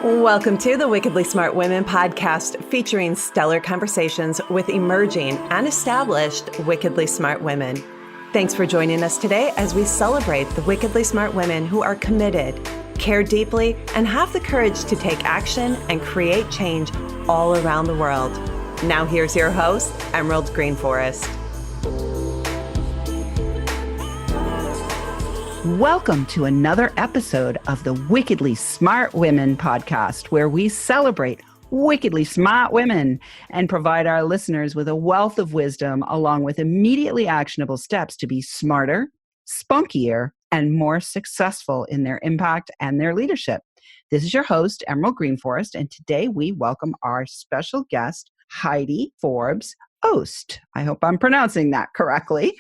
Welcome to the Wickedly Smart Women podcast, featuring stellar conversations with emerging and established wickedly smart women. Thanks for joining us today as we celebrate the wickedly smart women who are committed, care deeply, and have the courage to take action and create change all around the world. Now here's your host, Emerald Greenforest. Welcome to another episode of the Wickedly Smart Women podcast, where we celebrate wickedly smart women and provide our listeners with a wealth of wisdom along with immediately actionable steps to be smarter, spunkier, and more successful in their impact and their leadership. This is your host, Emerald Greenforest, and today we welcome our special guest, Heidi Forbes Öste. I hope I'm pronouncing that correctly.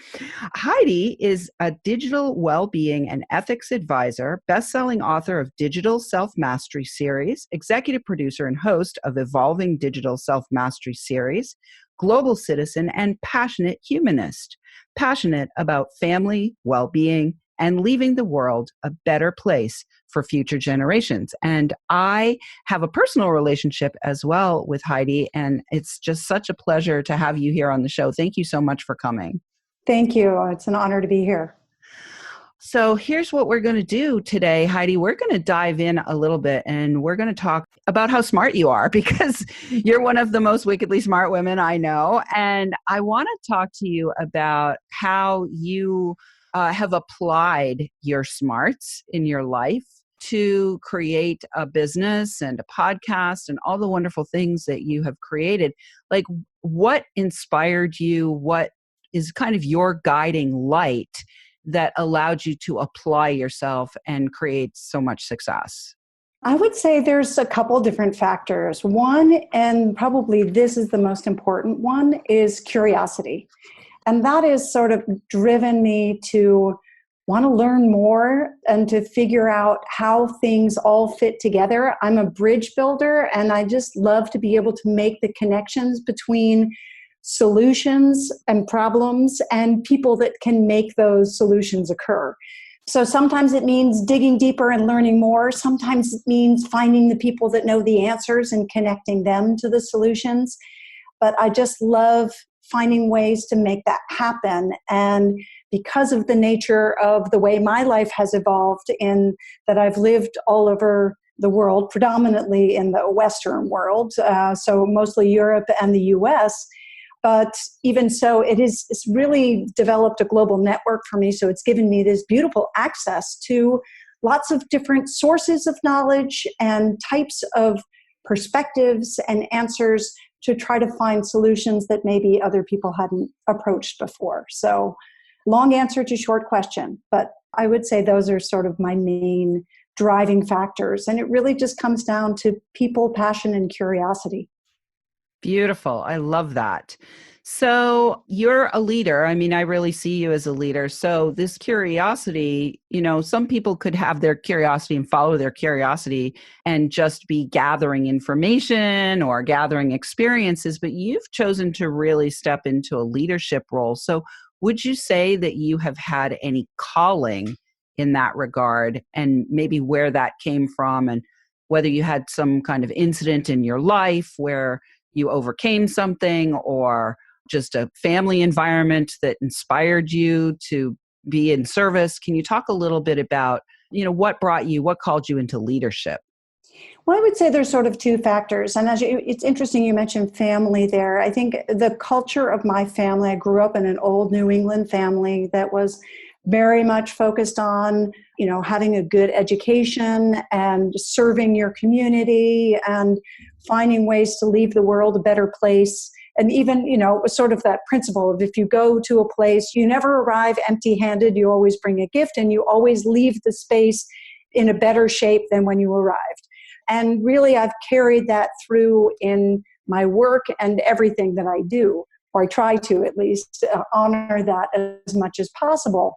Heidi is a digital well-being and ethics advisor, best-selling author of Digital Self-Mastery Series, executive producer and host of Evolving Digital Self-Mastery Series, global citizen, and passionate humanist, passionate about family, well-being, and leaving the world a better place for future generations. And I have a personal relationship as well with Heidi, and it's just such a pleasure to have you here on the show. Thank you so much for coming. Thank you. It's an honor to be here. So here's what we're going to do today, Heidi. We're going to dive in a little bit and we're going to talk about how smart you are, because you're one of the most wickedly smart women I know. And I want to talk to you about how you have applied your smarts in your life to create a business and a podcast and all the wonderful things that you have created. Like, what inspired you? What is kind of your guiding light that allowed you to apply yourself and create so much success? I would say there's a couple different factors. One, and probably this is the most important one, is curiosity. And that has sort of driven me to want to learn more and to figure out how things all fit together. I'm a bridge builder, and I just love to be able to make the connections between solutions and problems and people that can make those solutions occur. So sometimes it means digging deeper and learning more. Sometimes it means finding the people that know the answers and connecting them to the solutions. But I just love finding ways to make that happen. And because of the nature of the way my life has evolved, in that I've lived all over the world, predominantly in the Western world, so mostly Europe and the US, but even so, it's really developed a global network for me. So it's given me this beautiful access to lots of different sources of knowledge and types of perspectives and answers to try to find solutions that maybe other people hadn't approached before. So long answer to short question, but I would say those are sort of my main driving factors. And it really just comes down to people, passion, and curiosity. Beautiful. I love that. So you're a leader. I mean, I really see you as a leader. So this curiosity, some people could have their curiosity and follow their curiosity and just be gathering information or gathering experiences, but you've chosen to really step into a leadership role. So would you say that you have had any calling in that regard, and maybe where that came from, and whether you had some kind of incident in your life where you overcame something, or just a family environment that inspired you to be in service? Can you talk a little bit about, what called you into leadership? Well, I would say there's sort of two factors. And it's interesting you mentioned family there. I think the culture of my family, I grew up in an old New England family that was very much focused on, having a good education and serving your community and finding ways to leave the world a better place. And even, sort of that principle of, if you go to a place, you never arrive empty-handed, you always bring a gift, and you always leave the space in a better shape than when you arrived. And really, I've carried that through in my work and everything that I do, or I try to at least honor that as much as possible.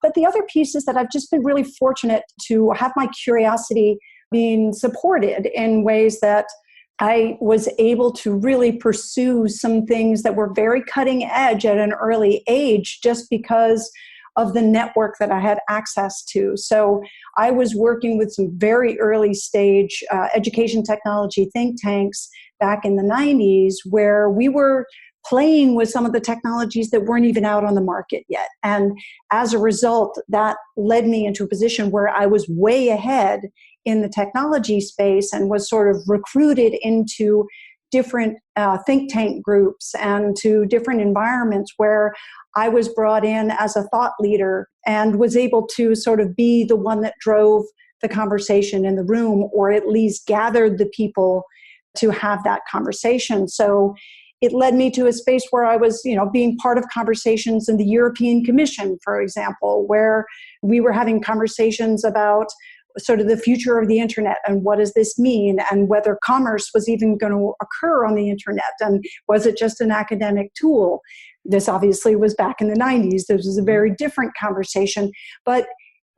But the other piece is that I've just been really fortunate to have my curiosity being supported in ways that I was able to really pursue some things that were very cutting edge at an early age, just because of the network that I had access to. So I was working with some very early stage education technology think tanks back in the 90s, where we were playing with some of the technologies that weren't even out on the market yet. And as a result, that led me into a position where I was way ahead in the technology space and was sort of recruited into different think tank groups and to different environments where I was brought in as a thought leader and was able to sort of be the one that drove the conversation in the room, or at least gathered the people to have that conversation. So it led me to a space where I was, being part of conversations in the European Commission, for example, where we were having conversations about sort of the future of the internet and what does this mean, and whether commerce was even going to occur on the internet, and was it just an academic tool? This obviously was back in the 90s. This was a very different conversation. But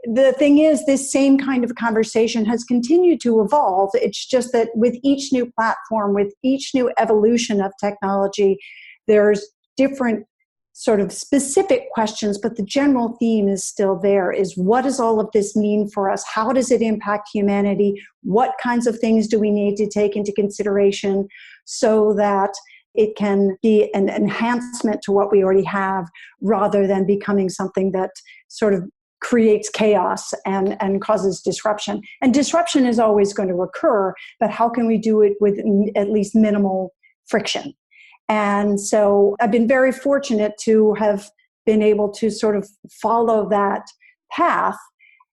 the thing is, this same kind of conversation has continued to evolve. It's just that with each new platform, with each new evolution of technology, there's different sort of specific questions, but the general theme is still there, is what does all of this mean for us? How does it impact humanity? What kinds of things do we need to take into consideration so that it can be an enhancement to what we already have, rather than becoming something that sort of creates chaos and causes disruption. And disruption is always going to occur, but how can we do it with at least minimal friction? And so I've been very fortunate to have been able to sort of follow that path.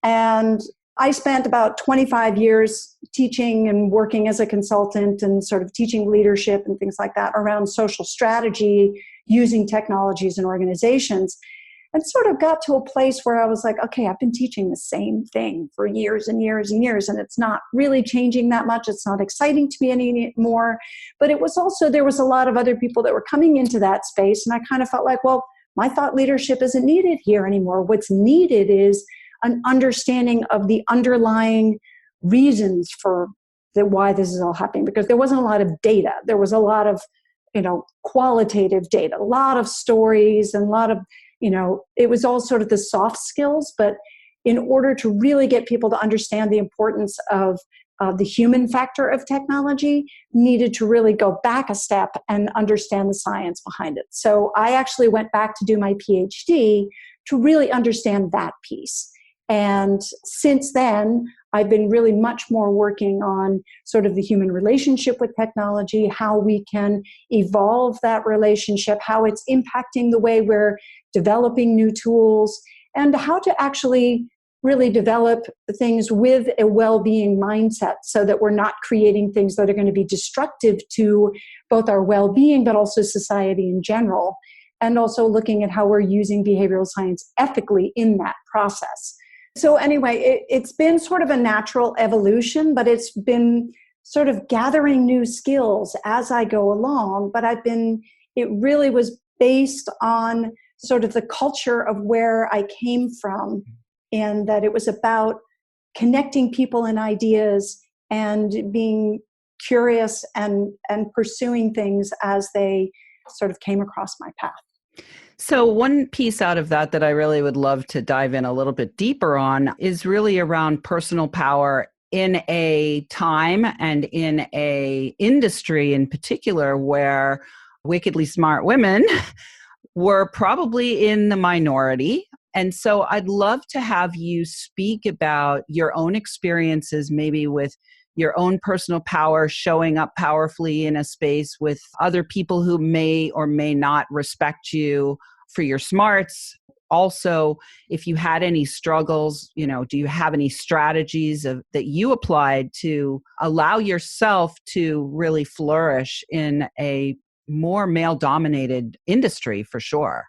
And I spent about 25 years teaching and working as a consultant and sort of teaching leadership and things like that around social strategy using technologies and organizations. And sort of got to a place where I was like, okay, I've been teaching the same thing for years and years and years, and it's not really changing that much. It's not exciting to me anymore. But it was also, there was a lot of other people that were coming into that space, and I kind of felt like, well, my thought leadership isn't needed here anymore. What's needed is an understanding of the underlying reasons for why this is all happening, because there wasn't a lot of data. There was a lot of, qualitative data, a lot of stories, and a lot of, it was all sort of the soft skills. But in order to really get people to understand the importance of the human factor of technology, needed to really go back a step and understand the science behind it. So I actually went back to do my PhD to really understand that piece. And since then, I've been really much more working on sort of the human relationship with technology, how we can evolve that relationship, how it's impacting the way we're developing new tools, and how to actually really develop things with a well-being mindset so that we're not creating things that are going to be destructive to both our well-being, but also society in general, and also looking at how we're using behavioral science ethically in that process. So anyway, it's been sort of a natural evolution, but it's been sort of gathering new skills as I go along. But it really was based on sort of the culture of where I came from, and that it was about connecting people and ideas and being curious and pursuing things as they sort of came across my path. So one piece out of that I really would love to dive in a little bit deeper on is really around personal power in a time and in a industry in particular where wickedly smart women were probably in the minority. And so I'd love to have you speak about your own experiences, maybe with your own personal power, showing up powerfully in a space with other people who may or may not respect you for your smarts. Also, if you had any struggles, do you have any strategies that you applied to allow yourself to really flourish in a more male-dominated industry, for sure?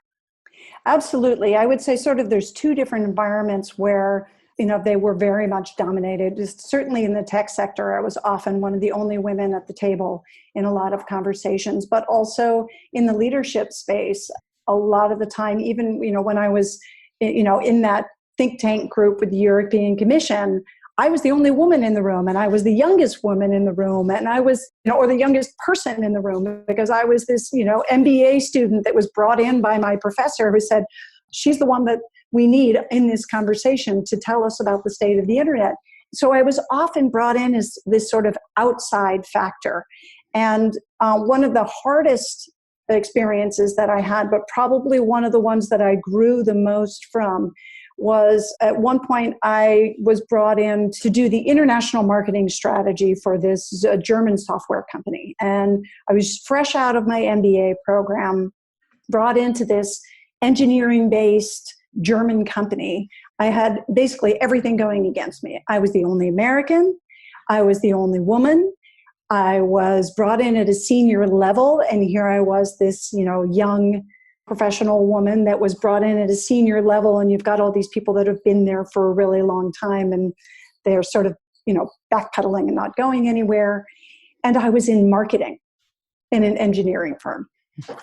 Absolutely. I would say sort of there's two different environments where they were very much dominated. Just certainly in the tech sector, I was often one of the only women at the table in a lot of conversations, but also in the leadership space. A lot of the time, even, when I was, in that think tank group with the European Commission, I was the only woman in the room, and I was the youngest woman in the room, and I was, or the youngest person in the room, because I was this, MBA student that was brought in by my professor who said, she's the one that we need in this conversation to tell us about the state of the internet. So I was often brought in as this sort of outside factor. And one of the hardest experiences that I had, but probably one of the ones that I grew the most from, was at one point I was brought in to do the international marketing strategy for this German software company. And I was fresh out of my MBA program, brought into this engineering-based German company. I had basically everything going against me. I was the only American. I was the only woman. I was brought in at a senior level, and here I was, this, young professional woman that was brought in at a senior level, and you've got all these people that have been there for a really long time, and they're sort of, backpedaling and not going anywhere. And I was in marketing in an engineering firm,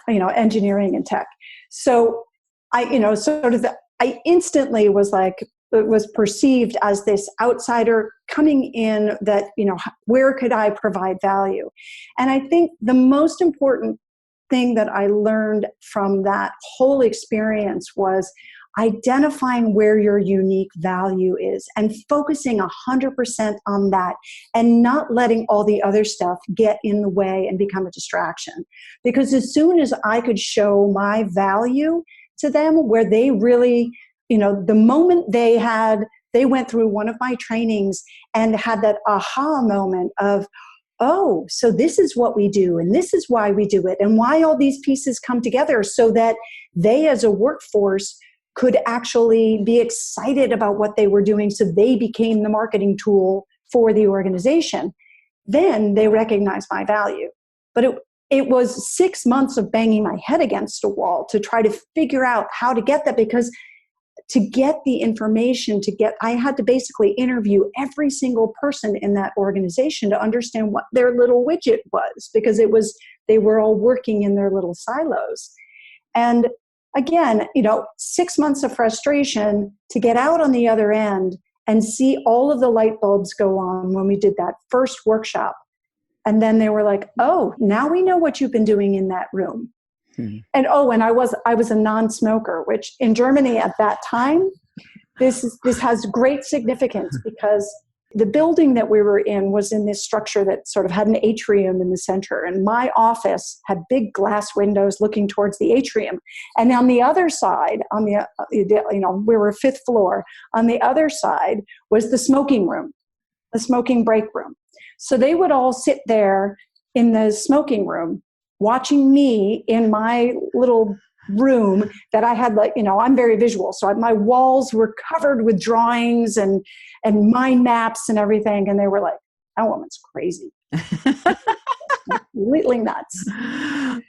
engineering and tech. So I instantly was perceived as this outsider coming in that, where could I provide value? And I think the most important thing that I learned from that whole experience was identifying where your unique value is and focusing 100% on that and not letting all the other stuff get in the way and become a distraction. Because as soon as I could show my value to them, where they really, the moment they went through one of my trainings and had that aha moment of, oh, so this is what we do, and this is why we do it, and why all these pieces come together so that they as a workforce could actually be excited about what they were doing, so they became the marketing tool for the organization. Then they recognized my value. But it was 6 months of banging my head against a wall to try to figure out how to get that, because to get the information, I had to basically interview every single person in that organization to understand what their little widget was, because they were all working in their little silos. And again, 6 months of frustration to get out on the other end and see all of the light bulbs go on when we did that first workshop. And then they were like, oh, now we know what you've been doing in that room. And I was a non-smoker, which in Germany at that time, this has great significance, because the building that we were in was in this structure that sort of had an atrium in the center, and my office had big glass windows looking towards the atrium. And on the other side, we were 5th floor. On the other side was the smoking room, the smoking break room. So they would all sit there in the smoking room, watching me in my little room that I had, I'm very visual. So my walls were covered with drawings and mind maps and everything. And they were like, that woman's crazy. Completely nuts.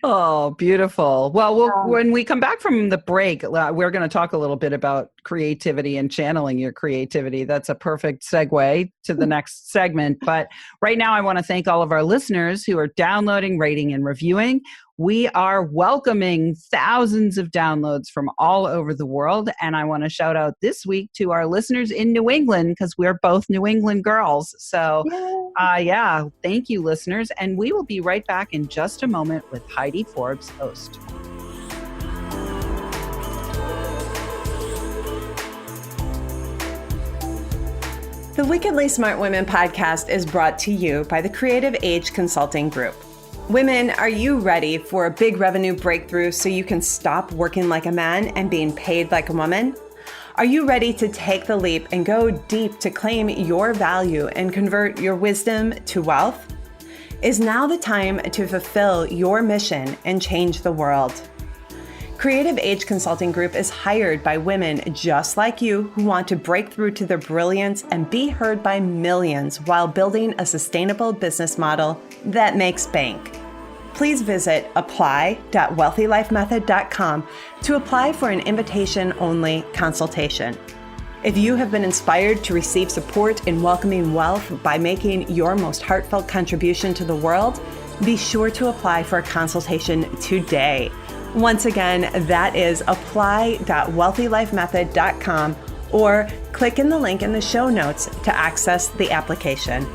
Oh, beautiful. Well, when we come back from the break, we're going to talk a little bit about creativity and channeling your creativity. That's a perfect segue to the next segment. But right now, I want to thank all of our listeners who are downloading, rating, and reviewing. We are welcoming thousands of downloads from all over the world. And I want to shout out this week to our listeners in New England, because we're both New England girls. So thank you, listeners. And we will be right back in just a moment with Heidi Forbes Öste. The Wickedly Smart Women podcast is brought to you by the Creative Age Consulting Group. Women, are you ready for a big revenue breakthrough so you can stop working like a man and being paid like a woman? Are you ready to take the leap and go deep to claim your value and convert your wisdom to wealth? Is now the time to fulfill your mission and change the world? Creative Age Consulting Group is hired by women just like you who want to break through to their brilliance and be heard by millions while building a sustainable business model that makes bank. Please visit apply.wealthylifemethod.com to apply for an invitation-only consultation. If you have been inspired to receive support in welcoming wealth by making your most heartfelt contribution to the world, be sure to apply for a consultation today. Once again, that is apply.wealthylifemethod.com, or click in the link in the show notes to access the application.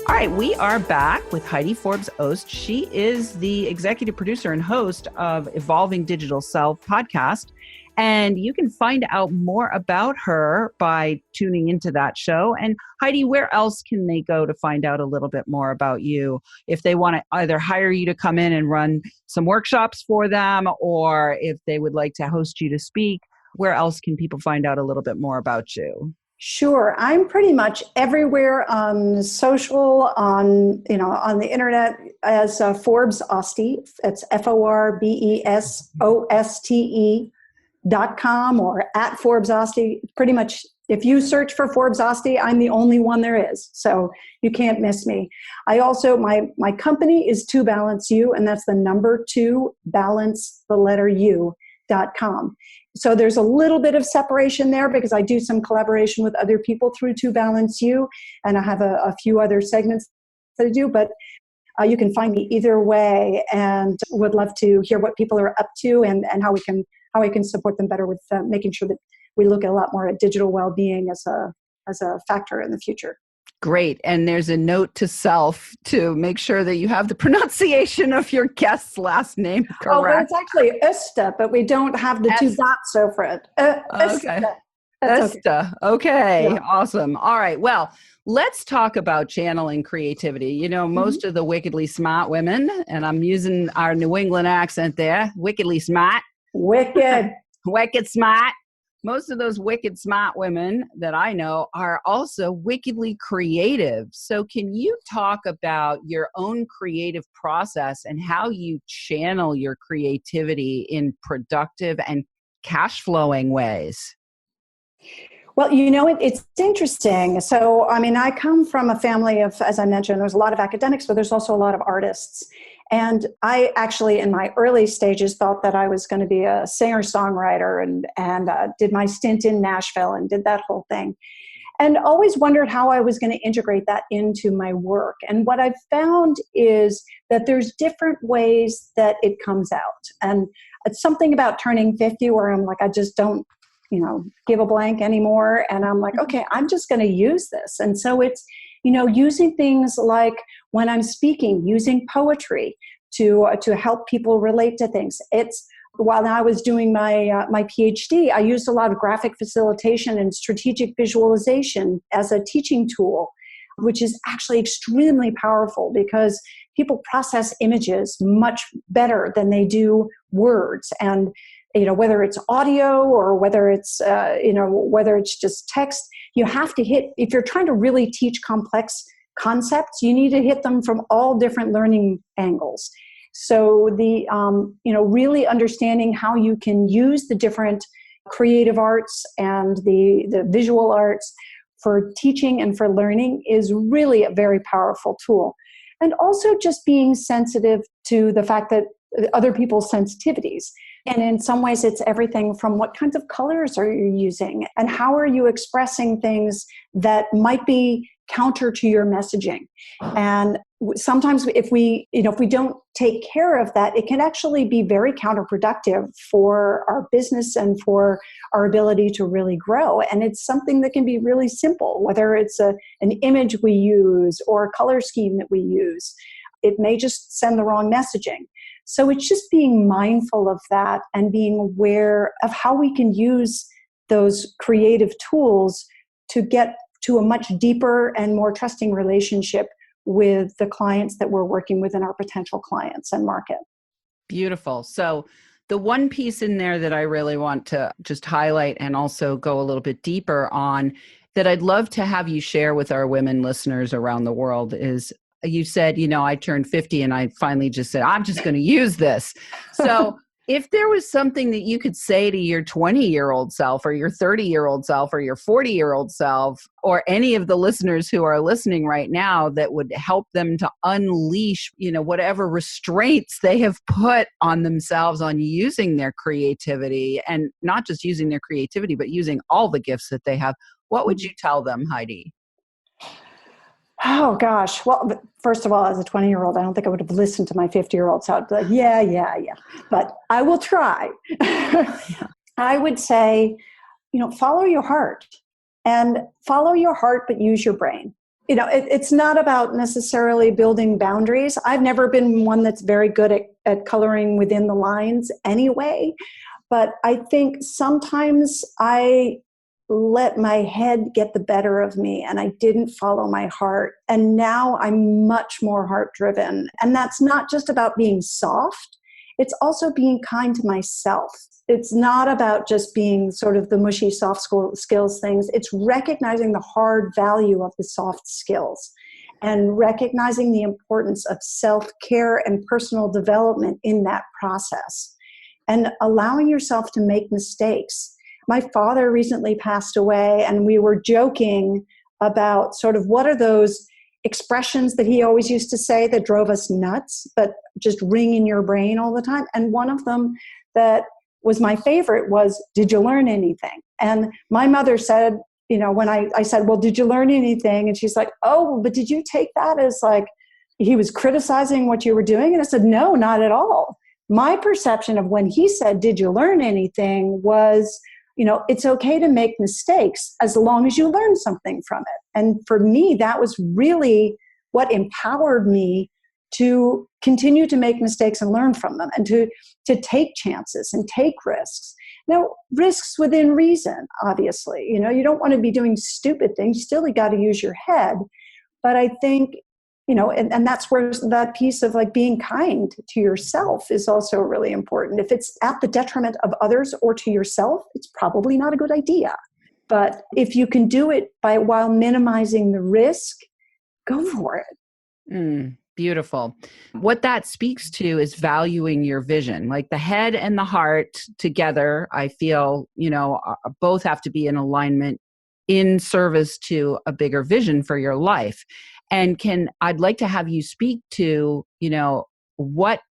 All right, we are back with Heidi Forbes Öste. She is the executive producer and host of Evolving Digital Self podcast. And you can find out more about her by tuning into that show. And Heidi, where else can they go to find out a little bit more about you if they want to either hire you to come in and run some workshops for them, or if they would like to host you to speak? Where else can people find out a little bit more about you? Sure. I'm pretty much everywhere on social, on the internet as Forbes Öste. It's FORBESOSTE.com or at Forbes Öste. Pretty much, if you search for Forbes Öste, I'm the only one there is. So you can't miss me. I also, my company is 2BalanceU, and that's the number 2 balance the letter U.com. So there's a little bit of separation there because I do some collaboration with other people through 2BalanceU, and I have a few other segments that I do, but you can find me either way, and would love to hear what people are up to and how we can support them better with making sure that we look a lot more at digital well-being as a factor in the future. Great. And there's a note to self to make sure that you have the pronunciation of your guest's last name correct. Oh, but it's actually Öste, but we don't have the 2 dots over it. Okay. Öste. Okay. Yeah. Awesome. All right. Well, let's talk about channeling creativity. You know, most of the wickedly smart women, and I'm using our New England accent there, wickedly smart. Wicked. Wicked smart. Most of those wicked smart women that I know are also wickedly creative. So can you talk about your own creative process and how you channel your creativity in productive and cash flowing ways? Well, it's interesting. So, I come from a family of, as I mentioned, there's a lot of academics, but there's also a lot of artists. And I actually, in my early stages, thought that I was going to be a singer-songwriter and did my stint in Nashville and did that whole thing. And always wondered how I was going to integrate that into my work. And what I've found is that there's different ways that it comes out. And it's something about turning 50 where I'm like, I just don't, give a blank anymore. And I'm like, okay, I'm just going to use this. And so it's, using things like when I'm speaking, using poetry to help people relate to things. It's while I was doing my PhD, I used a lot of graphic facilitation and strategic visualization as a teaching tool, which is actually extremely powerful because people process images much better than they do words. And whether it's audio or whether it's just text, you have to hit, if you're trying to really teach complex concepts, you need to hit them from all different learning angles. So really understanding how you can use the different creative arts and the visual arts for teaching and for learning is really a very powerful tool. And also just being sensitive to the fact that other people's sensitivities. And in some ways, it's everything from what kinds of colors are you using and how are you expressing things that might be counter to your messaging. And sometimes if we don't take care of that, it can actually be very counterproductive for our business and for our ability to really grow. And it's something that can be really simple, whether it's an image we use or a color scheme that we use. It may just send the wrong messaging. So it's just being mindful of that and being aware of how we can use those creative tools to get to a much deeper and more trusting relationship with the clients that we're working with and our potential clients and market. Beautiful. So the one piece in there that I really want to just highlight and also go a little bit deeper on that I'd love to have you share with our women listeners around the world is you said, I turned 50 and I finally just said, I'm just going to use this. So if there was something that you could say to your 20-year-old self or your 30-year-old self or your 40-year-old self or any of the listeners who are listening right now that would help them to unleash, whatever restraints they have put on themselves on using their creativity and not just using their creativity, but using all the gifts that they have, what would you tell them, Heidi? Oh, gosh. Well, first of all, as a 20-year-old, I don't think I would have listened to my 50-year-old. So I'd be like, yeah. But I will try. I would say, follow your heart. And follow your heart, but use your brain. it's not about necessarily building boundaries. I've never been one that's very good at coloring within the lines anyway. But I think sometimes I let my head get the better of me and I didn't follow my heart. And now I'm much more heart driven. And that's not just about being soft. It's also being kind to myself. It's not about just being sort of the mushy soft skills things. It's recognizing the hard value of the soft skills and recognizing the importance of self-care and personal development in that process and allowing yourself to make mistakes. My father recently passed away, and we were joking about sort of what are those expressions that he always used to say that drove us nuts, but just ring in your brain all the time. And one of them that was my favorite was, did you learn anything? And my mother said, when I said, well, did you learn anything? And she's like, oh, but did you take that as like he was criticizing what you were doing? And I said, no, not at all. My perception of when he said, did you learn anything was, it's okay to make mistakes as long as you learn something from it. And for me, that was really what empowered me to continue to make mistakes and learn from them and to take chances and take risks. Now, risks within reason, obviously. You don't want to be doing stupid things. You still got to use your head. But I think, and that's where that piece of like being kind to yourself is also really important. If it's at the detriment of others or to yourself, it's probably not a good idea. But if you can do it while minimizing the risk, go for it. Beautiful. What that speaks to is valuing your vision. Like the head and the heart together, I feel, both have to be in alignment in service to a bigger vision for your life. And I'd like to have you speak to, what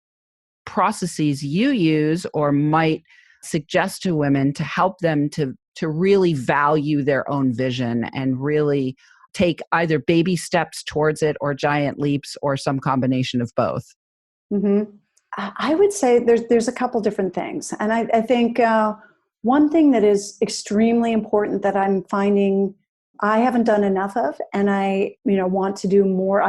processes you use or might suggest to women to help them to really value their own vision and really take either baby steps towards it or giant leaps or some combination of both. Mm-hmm. I would say there's a couple different things. And I think one thing that is extremely important that I'm finding I haven't done enough of, and I want to do more.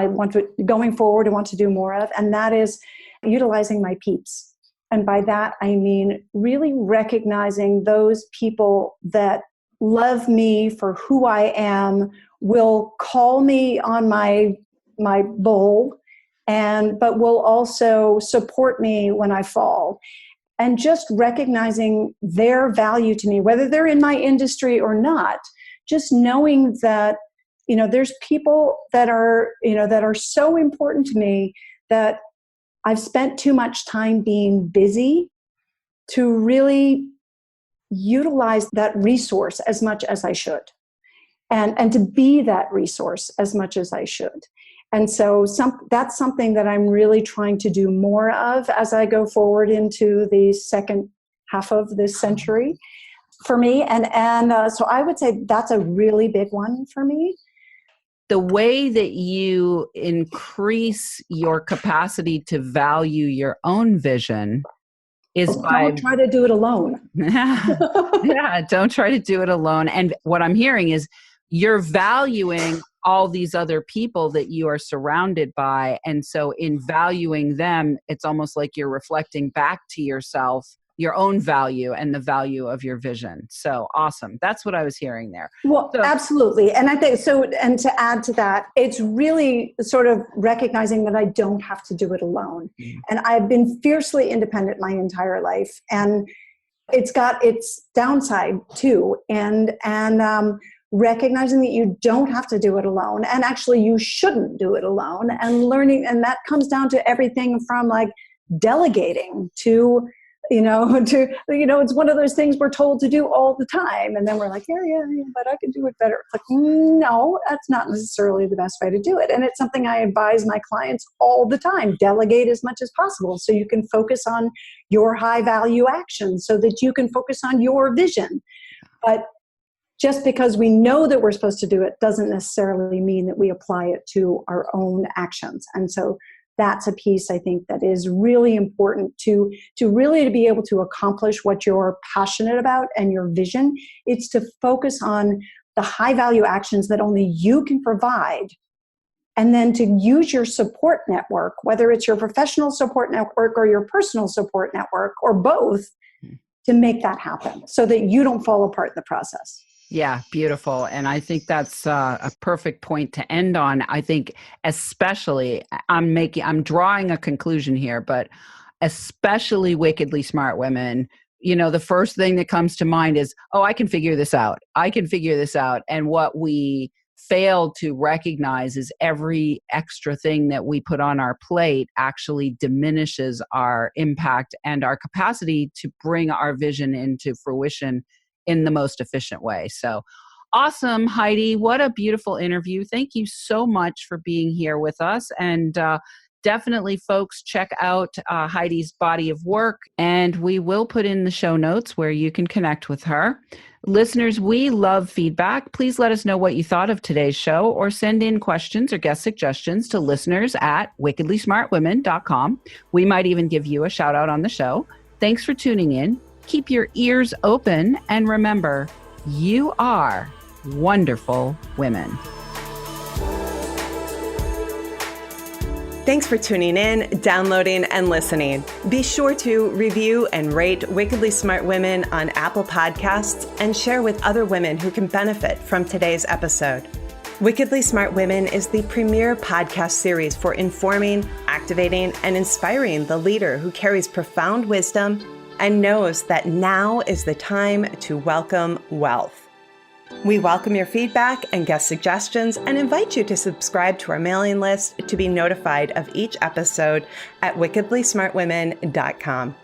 Going forward, I want to do more of, and that is utilizing my peeps. And by that, I mean really recognizing those people that love me for who I am, will call me on my bull, but will also support me when I fall. And just recognizing their value to me, whether they're in my industry or not, just knowing that, there's people that are so important to me that I've spent too much time being busy to really utilize that resource as much as I should. And to be that resource as much as I should. And so that's something that I'm really trying to do more of as I go forward into the second half of this century for me. And so I would say that's a really big one for me. The way that you increase your capacity to value your own vision is don't try to do it alone. Yeah, don't try to do it alone. And what I'm hearing is you're valuing all these other people that you are surrounded by. And so in valuing them, it's almost like you're reflecting back to yourself your own value and the value of your vision. So awesome. That's what I was hearing there. Well, absolutely. And I think so. And to add to that, it's really sort of recognizing that I don't have to do it alone. Mm-hmm. And I've been fiercely independent my entire life. And it's got its downside too. And recognizing that you don't have to do it alone. And actually you shouldn't do it alone. And learning, and that comes down to everything from like delegating to it's one of those things we're told to do all the time. And then we're like, yeah, but I can do it better. It's like, no, that's not necessarily the best way to do it. And it's something I advise my clients all the time. Delegate as much as possible so you can focus on your high value actions so that you can focus on your vision. But just because we know that we're supposed to do it doesn't necessarily mean that we apply it to our own actions. And so that's a piece I think that is really important to really be able to accomplish what you're passionate about and your vision. It's to focus on the high value actions that only you can provide and then to use your support network, whether it's your professional support network or your personal support network or both, to make that happen so that you don't fall apart in the process. Yeah, beautiful. And I think that's a perfect point to end on. I think especially, I'm drawing a conclusion here, but especially wickedly smart women, the first thing that comes to mind is, oh, I can figure this out. And what we fail to recognize is every extra thing that we put on our plate actually diminishes our impact and our capacity to bring our vision into fruition in the most efficient way. So awesome, Heidi. What a beautiful interview. Thank you so much for being here with us. And definitely, folks, check out Heidi's body of work. And we will put in the show notes where you can connect with her. Listeners, we love feedback. Please let us know what you thought of today's show or send in questions or guest suggestions to listeners@wickedlysmartwomen.com. We might even give you a shout out on the show. Thanks for tuning in. Keep your ears open and remember, you are wonderful women. Thanks for tuning in, downloading, and listening. Be sure to review and rate Wickedly Smart Women on Apple Podcasts and share with other women who can benefit from today's episode. Wickedly Smart Women is the premier podcast series for informing, activating, and inspiring the leader who carries profound wisdom and knows that now is the time to welcome wealth. We welcome your feedback and guest suggestions and invite you to subscribe to our mailing list to be notified of each episode at wickedlysmartwomen.com.